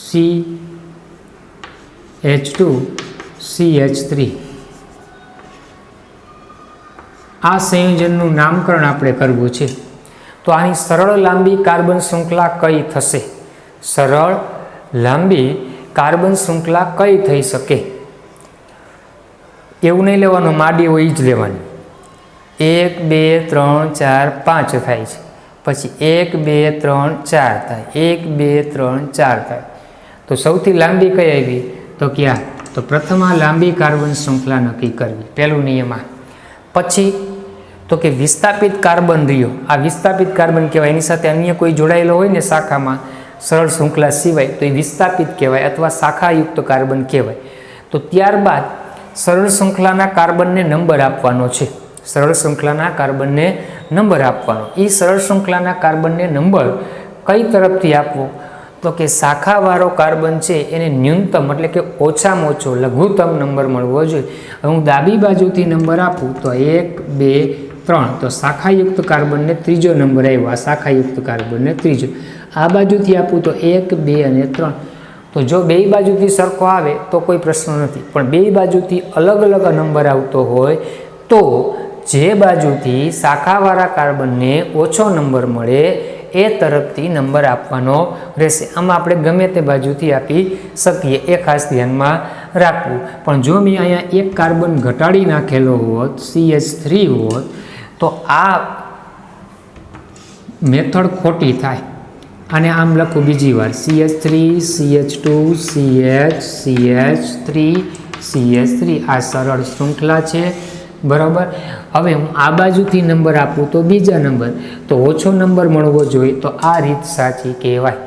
CH2 CH3 આ સંયોજનનું નામકરણ આપણે કરવું છે. તો આની સરળ લાંબી કાર્બન શૃંખલા કઈ થશે? સરળ લાંબી કાર્બન શૃંખલા કઈ થઈ શકે? એવું નહીં લેવાનું માડી હોય જ લેવાનું. 1 2 3 4 5 થાય છે, પછી 1 2 3 4 થાય, 1 2 3 4 થાય. તો સૌથી લાંબી કઈ આવી? તો ક્યાં? તો પ્રથમ આ લાંબી કાર્બન શૃંખલા નક્કી કરવી, પહેલું નિયમ આ. પછી તો કે વિસ્થાપિત કાર્બન રહ્યો, આ વિસ્થાપિત કાર્બન કહેવાય. એની સાથે અન્ય કોઈ જોડાયેલો હોય ને શાખામાં સરળ શૃંખલા સિવાય તો એ વિસ્થાપિત કહેવાય અથવા શાખાયુક્ત કાર્બન કહેવાય. તો ત્યારબાદ સરળ શૃંખલાના કાર્બનને નંબર આપવાનો છે. સરળ શૃંખલાના કાર્બનને નંબર આપવાનો. એ સરળ શૃંખલાના કાર્બનને નંબર કઈ તરફથી આપવો? તો કે શાખાવાળો કાર્બન છે એને ન્યૂનતમ એટલે કે ઓછામાં ઓછો લઘુત્તમ નંબર મળવો જોઈએ. હવે હું ડાબી બાજુથી નંબર આપું તો 1 2 3, તો શાખાયુક્ત કાર્બનને ત્રીજો નંબર આવ્યો. આ શાખાયુક્ત કાર્બનને ત્રીજો. આ બાજુથી આપું તો 1 2 અને 3. તો જો બે બાજુથી સરખો આવે તો કોઈ પ્રશ્ન નથી, પણ બે બાજુથી અલગ અલગ નંબર આવતો હોય તો જે બાજુથી શાખાવાળા કાર્બનને ઓછો નંબર મળે એ તરફથી નંબર આપવાનો રહેશે. આમાં આપણે ગમે તે બાજુથી આપી શકીએ, એ ખાસ ધ્યાનમાં રાખવું. પણ જો મેં અહીંયા એક કાર્બન ઘટાડી નાખેલો હોત, CH3 હોત, તો આ મેથડ ખોટી થાય. અને આમ લખું બીજી વાર CH3 CH2 CH CH3 CH3, આ સરળ શૃંખલા છે, બરાબર. હવે હું આ બાજુથી નંબર આપું તો બીજા નંબર, તો ઓછો નંબર મળવો જોઈએ, તો આ રીત સાચી કહેવાય.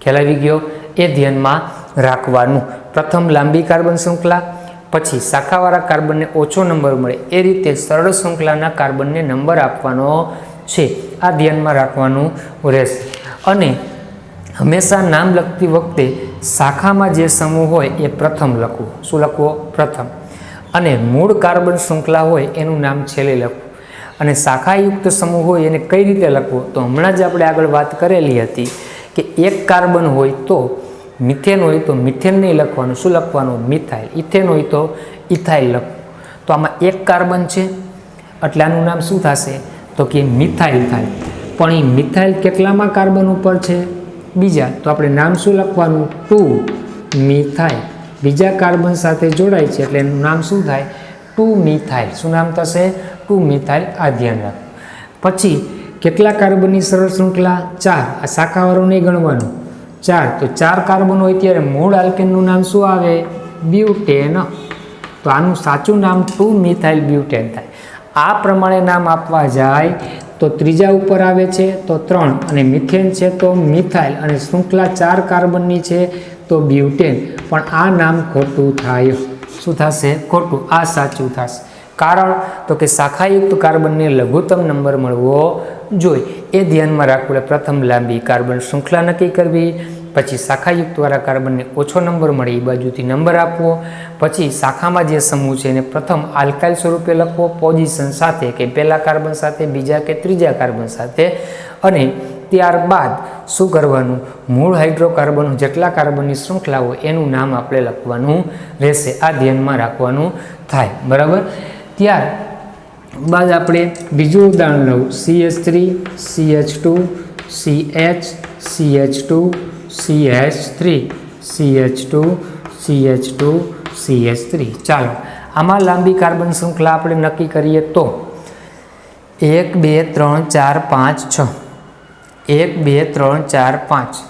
ખ્યાલ આવી ગયો? એ ધ્યાનમાં રાખવાનું. પ્રથમ લાંબી કાર્બન શૃંખલા, પછી શાખાવાળા કાર્બનને ઓછો નંબર મળે એ રીતે સરળ શૃંખલાના કાર્બનને નંબર આપવાનો છે. આ ધ્યાનમાં રાખવાનું રહેશે. અને હંમેશા નામ લખતી વખતે શાખામાં જે સમૂહ હોય એ પ્રથમ લખવું. શું લખવો? પ્રથમ. અને મૂળ કાર્બન શૃંખલા હોય એનું નામ છેલ્લે લખવું. અને શાખાયુક્ત સમૂહ હોય એને કઈ રીતે લખવો? તો હમણાં જ આપણે આગળ વાત કરેલી હતી કે એક કાર્બન હોય તો મિથેન હોય તો મિથેન નહીં લખવાનું. શું લખવાનું? મિથાઇલ. ઇથેન હોય તો ઇથાઇલ લખવું. તો આમાં એક કાર્બન છે એટલે આનું નામ શું થશે? તો કે મિથાઇલ થાય. પણ એ મિથાઇલ કેટલામાં કાર્બન ઉપર છે? બીજા. તો આપણે નામ શું લખવાનું? 2 મિથાઇલ. બીજા કાર્બન સાથે જોડાય છે એટલે એનું નામ શું થાય? 2 મિથાઇલ. શું નામ થશે? 2 મિથાઇલ. આ ધ્યાન રાખો. પછી કેટલા કાર્બનની સરળ શૃંખલા? 4. આ શાખાવાળું નહીં ગણવાનું. 4. તો 4 કાર્બન હોય ત્યારે મૂળ આલ્કેનનું નામ શું આવે? બ્યુટેન. તો આનું સાચું નામ 2 મિથાઇલ બ્યુટેન થાય. આ પ્રમાણે નામ આપવા જાય તો ત્રીજા ઉપર આવે છે તો 3 અને મિથેન છે તો મિથાઇલ અને શૃંખલા 4 કાર્બનની છે તો બ્યુટેન. પણ આ નામ ખોટું થાય. શું થશે? ખોટું. આ સાચું થશે. કારણ તો કે શાખાયુક્ત કાર્બનને લઘુત્તમ નંબર મળવો જોઈએ. એ ધ્યાનમાં રાખવું. પ્રથમ લાંબી કાર્બન શૃંખલા નક્કી કરવી, પછી શાખાયુક્તવાળા કાર્બનને ઓછો નંબર મળે એ બાજુથી નંબર આપવો, પછી શાખામાં જે સમૂહ છે એને પ્રથમ આલ્કાઇલ સ્વરૂપે લખવો પોઝિશન સાથે, કે પહેલા કાર્બન સાથે, બીજા કે ત્રીજા કાર્બન સાથે, અને ત્યારબાદ શું કરવાનું? મૂળ હાઇડ્રોકાર્બન જેટલા કાર્બનની શૃંખલા હોય એનું નામ આપણે લખવાનું રહેશે. આ ધ્યાનમાં રાખવાનું થાય. બરાબર. ત્યારબાદ આપણે બીજું ઉદાહરણ લઉં. CH3 CH2 CH CH2 CH3 CH2 CH2 CH3. ચાલો આમાં લાંબી કાર્બન શૃંખલા આપણે નક્કી કરીએ તો 1 2 3 4 5 6 1 2 3 4 5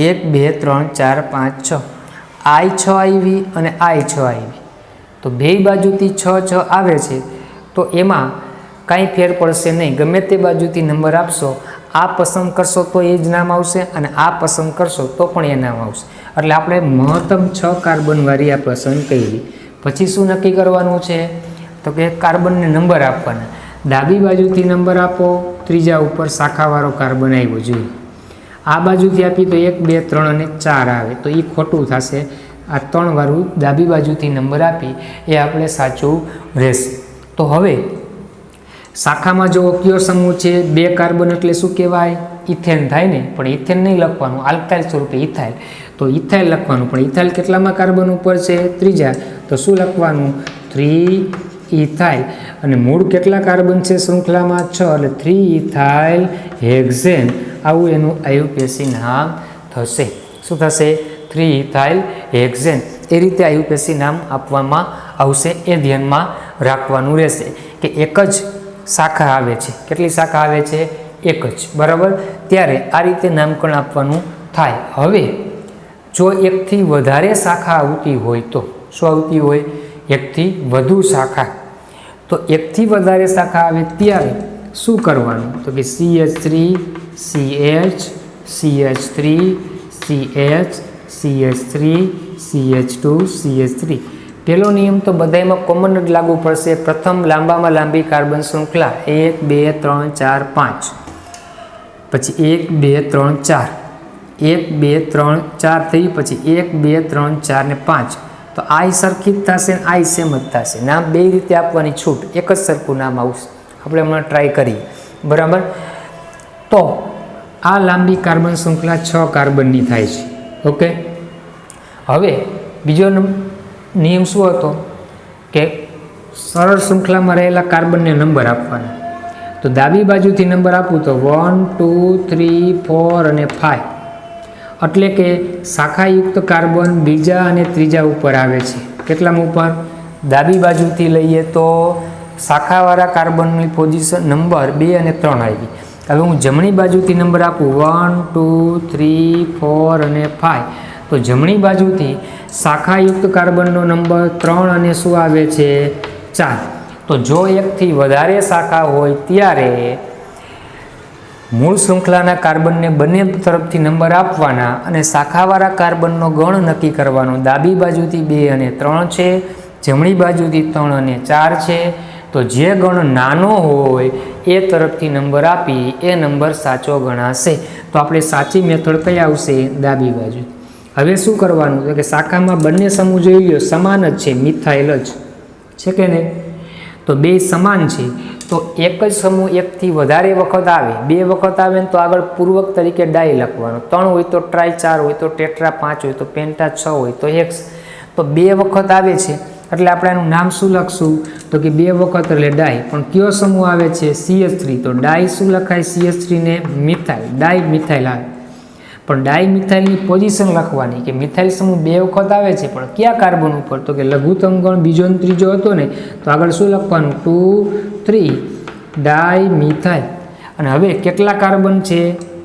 1 2 3 4 5 6 I6 આવી અને I6 આવી. તો બે બાજુથી 6 6 આવે છે તો એમાં કાંઈ ફેર પડશે નહીં. ગમે તે બાજુથી નંબર આપશો, આ પસંદ કરશો તો એ જ નામ આવશે અને આ પસંદ કરશો તો પણ એ નામ આવશે. એટલે આપણે મહત્તમ 6 કાર્બનવાળી આ પસંદ કરી. પછી શું નક્કી કરવાનું છે? તો કે કાર્બનને નંબર આપવાના. ડાબી બાજુથી નંબર આપો, ત્રીજા ઉપર શાખાવાળો કાર્બન આવ્યો જોઈએ. આ બાજુથી આપી તો 1 2 3 અને 4 આવે તો એ ખોટું થશે. આ 3 વાળું ડાબી બાજુથી નંબર આપી એ આપણે સાચું રહેશે. તો હવે શાખામાં જો કયો સમૂહ છે? 2 કાર્બન એટલે શું કહેવાય? ઇથેન થાય ને. પણ ઇથેન નહીં લખવાનું, આલ્કાઇલ સ્વરૂપે ઇથાઇલ. તો ઇથાઇલ લખવાનું. પણ ઇથાઇલ કેટલામાં કાર્બન ઉપર છે? ત્રીજા. તો શું લખવાનું? 3 ઇથાઇલ. અને મૂળ કેટલા કાર્બન છે શૃંખલામાં? 6. એટલે 3 ઇથાઇલ હેક્ઝેન. આવું એનું IUPAC નામ થશે. શું થશે? 3 ઇથાઇલ હેક્ઝેન. એ રીતે IUPAC નામ આપવામાં આવશે. એ ધ્યાનમાં રાખવાનું રહેશે કે એક જ શાખા આવે છે. કેટલી શાખા આવે છે? એક જ. બરાબર. ત્યારે આ રીતે નામકરણ આપવાનું થાય. હવે જો એકથી વધારે શાખા આવતી હોય તો શું આવતી હોય? એકથી વધુ શાખા. તો એકથી વધારે શાખા આવે ત્યારે શું કરવાનું? તો કે CH3 CH CH3 CH CH3 CH2 CH3. પહેલો નિયમ તો બધામાં કોમન જ લાગુ પડશે. પ્રથમ લાંબામાં લાંબી કાર્બન શૃંખલા 1 2 3 4 5, પછી 1 2 3 4, 1 2 3 4 થઈ, પછી 1 2 3 4 ને 5. તો આ સરખી જ થશે ને આ સેમ જ થશે. નામ બે રીતે આપવાની છૂટ, એક જ સરખું નામ આવશે. આપણે હમણાં ટ્રાય કરીએ. બરાબર. તો આ લાંબી કાર્બન શૃંખલા 6 કાર્બનની થાય છે. ઓકે. હવે બીજો નિયમ શું હતો? કે સરળ શૃંખલામાં રહેલા કાર્બનને નંબર આપવાના. તો ડાબી બાજુથી નંબર આપું તો 1 2 3 4 અને 5. એટલે કે શાખાયુક્ત કાર્બન બીજા અને ત્રીજા ઉપર આવે છે. કેટલામાં ઉપર? ડાબી બાજુથી લઈએ તો શાખાવાળા કાર્બનની પોઝિશન નંબર 2 અને 3 આવી. હવે હું જમણી બાજુથી નંબર આપું 1 2 3 4 અને 5. તો જમણી બાજુથી શાખાયુક્ત કાર્બનનો નંબર 3 અને શું આવે છે? 4. તો જો એકથી વધારે શાખા હોય ત્યારે મૂળ શૃંખલાના કાર્બનને બંને તરફથી નંબર આપવાના અને શાખાવાળા કાર્બનનો ગણ નક્કી કરવાનો. ડાબી બાજુથી 2 અને 3 છે, જમણી બાજુથી 3 અને 4 છે. તો જે ગણ નાનો હોય એ તરફથી નંબર આપી એ નંબર સાચો ગણાશે. તો આપણે સાચી મેથડ કઈ આવશે? ડાબી બાજુ. હવે શું કરવાનું? તો કે શાખામાં બંને સમૂહ જોઈ લો, સમાન જ છે, મિથાઇલ જ છે કે નહીં? તો બે સમાન છે. તો એક જ સમૂહ એકથી વધારે વખત આવે, 2 વખત આવે ને તો આગળ પૂર્વક તરીકે ડાય લખવાનો. 3 હોય તો ટ્રાય, 4 હોય તો ટેટ્રા, 5 હોય તો પેન્ટા, 6 હોય તો હેક્સ. તો 2 વખત આવે છે એટલે આપણે એનું નામ શું લખશું? તો કે 2 વખત એટલે ડાય. પણ કયો સમૂહ આવે છે? CH3. તો ડાય શું લખાય? CH3 ને મિથાઇલ, ડાય મિથાઇલ આવે. પણ ડાયમિથાઇલની પોઝિશન લખવાની કે મિથાઇલ સમૂહ 2 વખત આવે છે, પણ કયા કાર્બન ઉપર? તો કે લઘુત્તમ ગણ બીજો અને ત્રીજો હતો ને, તો આગળ શું લખવાનું? 2 3 ડાયમિથાઇલ. અને હવે કેટલા કાર્બન છે?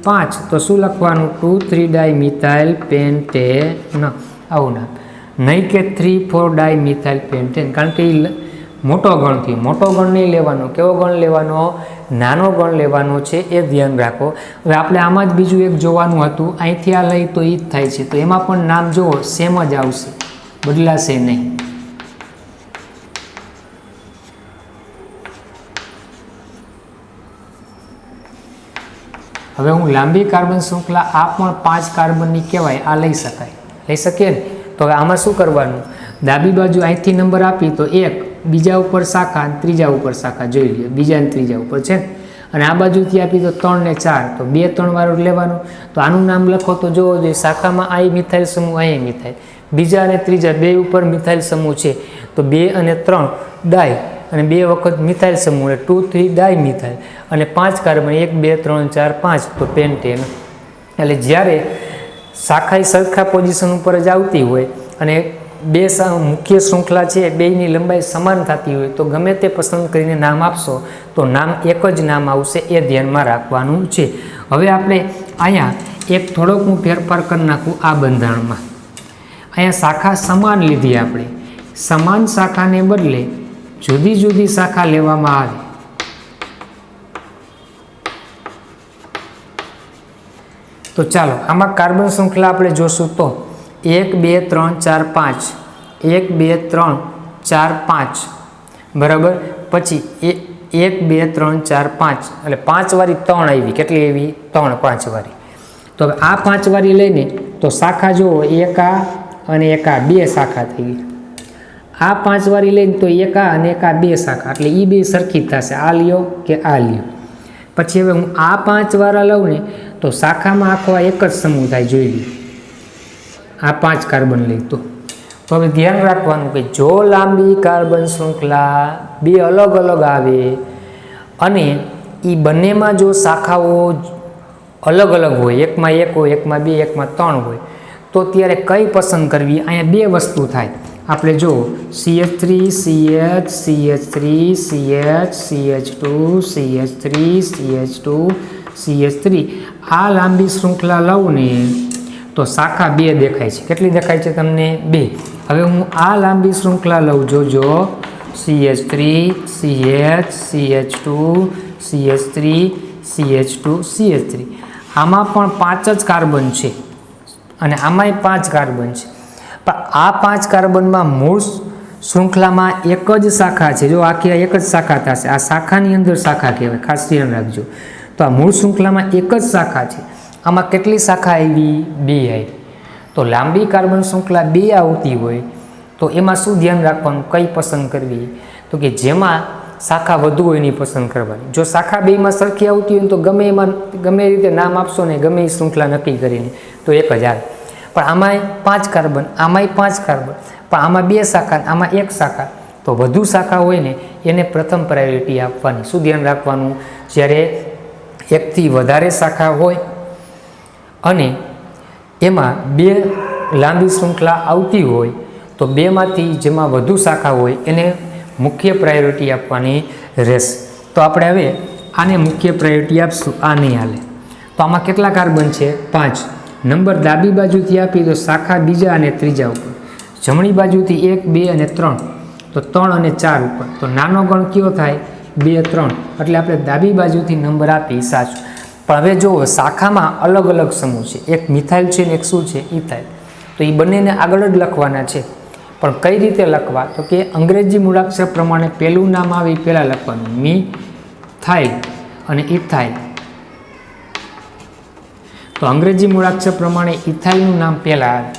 5. તો શું લખવાનું? 2 3 ડાયમિથાઇલ પેન્ટેન. આવું નામ, નહીં કે 3 4 ડાયમિથાઇલ પેન્ટેન, કારણ કે એ મોટો ગણ થયો. મોટો ગણ નહીં લેવાનો. કેવો ગણ લેવાનો? નાનો ગણ લેવાનો છે, એ ધ્યાન રાખો. હવે આપણે આમાં જ બીજું એક જોવાનું હતું, અહીંથી આ લઈ તો એ જ થાય છે, તો એમાં પણ નામ જુઓ સેમ જ આવશે, બદલાશે નહીં. હવે હું લાંબી કાર્બન શૃંખલા આ પણ 5 કાર્બનની કહેવાય, આ લઈ શકાય, લઈ શકીએ ને. તો હવે આમાં શું કરવાનું? ડાબી બાજુ અહીંથી નંબર આપી તો 1, બીજા ઉપર શાખા, ત્રીજા ઉપર શાખા જોઈ લે, બીજા અને ત્રીજા ઉપર છે. અને આ બાજુથી આપી તો 3 ને 4, તો 2 3 વાળું લેવાનું. તો આનું નામ લખો તો જોવો જોઈએ, શાખામાં આ મિથાઇલ સમૂહ, અહીં મિથાઇલ, બીજા અને ત્રીજા 2 ઉપર મિથાઇલ સમૂહ છે, તો 2 અને 3 ડાય, અને 2 વખત મિથાઇલ સમૂહ, 2 3 ડાય મિથાઇલ, અને 5 કાર્બન 1 2 3 4 5, તો પેન્ટેન. એટલે જ્યારે શાખા સરખા પોઝિશન ઉપર જ આવતી હોય અને 2 મુખ્ય શૃંખલા છે, બેયની લંબાઈ સમાન થતી હોય, તો ગમે તે પસંદ કરીને નામ આપશો તો નામ એક જ નામ આવશે, એ ધ્યાનમાં રાખવાનું છે. હવે આપણે અહીંયા એક થોડોક હું ફેરફાર કરી નાખું આ બંધારણમાં. અહીંયા શાખા સમાન લીધી આપણે, સમાન શાખાને બદલે જુદી જુદી શાખા લેવામાં આવે. તો ચાલો આમાં કાર્બન શૃંખલા આપણે જોશું તો 1 2 3 4 5, 1 2 3 4 5, બરાબર. પછી 1 2 3 4 5, એટલે 5 વાળી 3 આવી. કેટલી આવી? 3 5 વાળી. તો હવે આ 5 વાળી લઈને તો શાખા જુઓ, 1 આ અને 1 આ, 2 શાખા થઈ ગઈ. આ 5 વાળી લઈને તો 1 આ અને 1 આ, 2 શાખા, એટલે એ 2 સરખી જ થશે, આ લ્યો કે આ લ્યો. પછી હવે હું આ 5 વાળા લઉં ને તો શાખામાં આખો એક જ સમૂહ થાય, જોઈ લો. આ 5 કાર્બન લઈ તો હવે ધ્યાન રાખવાનું કે જો લાંબી કાર્બન શૃંખલા 2 અલગ અલગ આવે અને એ બંનેમાં જો શાખાઓ અલગ અલગ હોય, એકમાં 1 હોય, એકમાં 2, એકમાં 3 હોય, તો ત્યારે કઈ પસંદ કરવી? અહીંયા 2 વસ્તુ થાય. આપણે જો CH3 CH CH3 CH CH2 CH3 CH2 CH3 આ લાંબી શૃંખલા લઉં ને તો શાખા 2 દેખાય છે. કેટલી દેખાય છે તમને? 2. હવે હું આ લાંબી શૃંખલા લઉં, જોજો, CH3 CH CH2 CH3 CH2 CH3, આમાં પણ 5 જ કાર્બન છે અને આમાંય 5 કાર્બન છે. પણ આ 5 કાર્બનમાં મૂળ શૃંખલામાં એક જ શાખા છે. જો આખી એક જ શાખા થશે, આ શાખાની અંદર શાખા કહેવાય, ખાસ ધ્યાન રાખજો. તો આ મૂળ શૃંખલામાં એક જ શાખા છે. આમાં કેટલી શાખા આવી? 2 આવી. તો લાંબી કાર્બન શૃંખલા 2 આવતી હોય તો એમાં શું ધ્યાન રાખવાનું? કઈ પસંદ કરવી? તો કે જેમાં શાખા વધુ હોય એની પસંદ કરવાની. જો શાખા 2માં સરખી આવતી હોય તો ગમે એ રીતે નામ આપશો ને, ગમે એ શૃંખલા નક્કી કરીને તો એક જ આવે. પણ આમાંય 5 કાર્બન, આમાંય 5 કાર્બન, પણ આમાં 2 શાખા, આમાં 1 શાખા, તો વધુ શાખા હોય ને એને પ્રથમ પ્રાયોરિટી આપવાની. શું ધ્યાન રાખવાનું? જ્યારે 1 થી વધારે શાખા હોય અને એમાં 2 લાંબી શૃંખલા આવતી હોય તો 2માંથી જેમાં વધુ શાખા હોય એને મુખ્ય પ્રાયોરિટી આપવાની રહેશે. તો આપણે હવે આને મુખ્ય પ્રાયોરિટી આપશું, આ નહીં હાલે. તો આમાં કેટલા કાર્બન છે? 5. નંબર ડાબી બાજુથી આપી તો શાખા બીજા અને ત્રીજા ઉપર, જમણી બાજુથી 1 2 અને 3, તો 3 અને 4 ઉપર. તો નાનો ગણ કયો થાય? 2 3, એટલે આપણે ડાબી બાજુથી નંબર આપી, સાચું. પણ હવે જુઓ, શાખામાં અલગ અલગ સમૂહ છે, એક મિથાઇલ છે ને એક શું છે? ઇથાઇલ. તો એ બંનેને આગળ જ લખવાના છે. પણ કઈ રીતે લખવા? તો કે અંગ્રેજી મૂળાક્ષર પ્રમાણે પહેલું નામ આવે એ પહેલાં લખવાનું, મિથાઇલ અને ઇથાઇલ. તો અંગ્રેજી મૂળાક્ષર પ્રમાણે ઇથાઇલનું નામ પહેલાં આવે.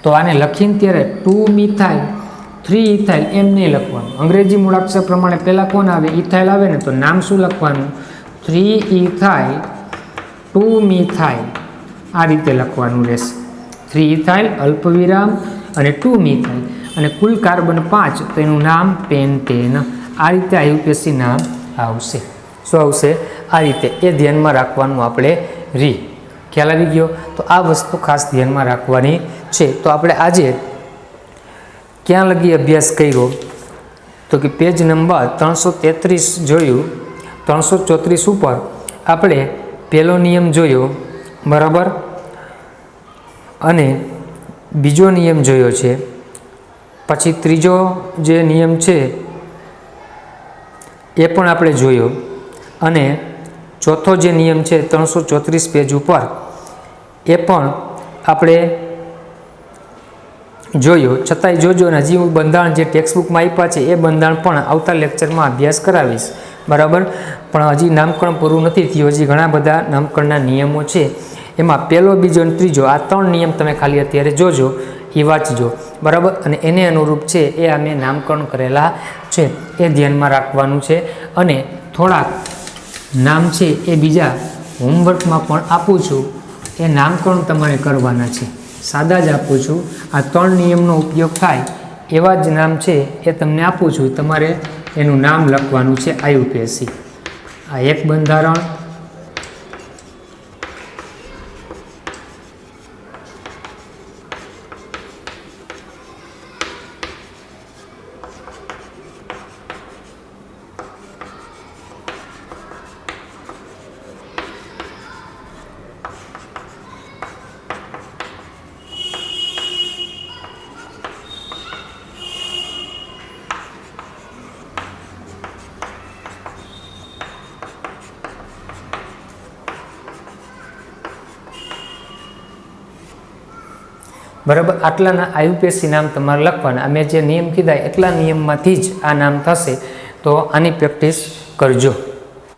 તો આને લખીને ત્યારે 2 મિથાઇલ 3 ઇથાઇલ એમ નહીં લખવાનું. અંગ્રેજી મૂળાક્ષર પ્રમાણે પહેલાં કોણ આવે? ઇથાઇલ આવે ને, તો નામ શું લખવાનું? 3 ઇથાઇલ 2 મિથાઇલ, આ રીતે લખવાનું રહેશે. 3 ઇથાઇલ અલ્પવિરામ અને 2 મિથાઇલ, અને કુલ કાર્બન 5, તો એનું નામ પેન્ટેન. આ રીતે આયુપીએસસી નામ આવશે. શું આવશે? આ રીતે. એ ધ્યાનમાં રાખવાનું આપણે ખ્યાલ આવી ગયો? તો આ વસ્તુ ખાસ ધ્યાનમાં રાખવાની છે. તો આપણે આજે ક્યાં લગી અભ્યાસ કર્યો? તો કે પેજ નંબર 333 જોયું. 334 ઉપર આપણે પહેલો નિયમ જોયો, બરાબર, અને બીજો નિયમ જોયો છે. પછી ત્રીજો જે નિયમ છે એ પણ આપણે જોયો, અને ચોથો જે નિયમ છે 334 પેજ ઉપર એ પણ આપણે જોયો. છતાંય જોજો ને, હજી હું બંધારણ જે ટેક્સ્ટબુકમાં આપ્યા છે એ બંધારણ પણ આવતા લેક્ચરમાં અભ્યાસ કરાવીશ, બરાબર. પણ હજી નામકરણ પૂરું નથી થયું, હજી ઘણા બધા નામકરણના નિયમો છે. એમાં પહેલો, બીજો અને ત્રીજો આ 3 નિયમ તમે ખાલી અત્યારે જોજો, એ વાંચજો, બરાબર. અને એને અનુરૂપ છે એ અમે નામકરણ કરેલા છે, એ ધ્યાનમાં રાખવાનું છે. અને થોડાક નામ છે એ બીજા હોમવર્કમાં પણ આપું છું, એ નામકરણ તમારે કરવાના છે. સાદા જ આપું છું. આ 3 નિયમનો ઉપયોગ થાય એવા જ નામ છે એ તમને આપું છું. તમારે એનું નામ લખવાનું છે IUPAC. આ એક બંધારણ, બરાબર. આટલાના IUPAC નામ તમારે લખવાના. અમે જે નિયમ કીધા એટલા નિયમમાંથી જ આ નામ થશે. તો આની પ્રેક્ટિસ કરજો.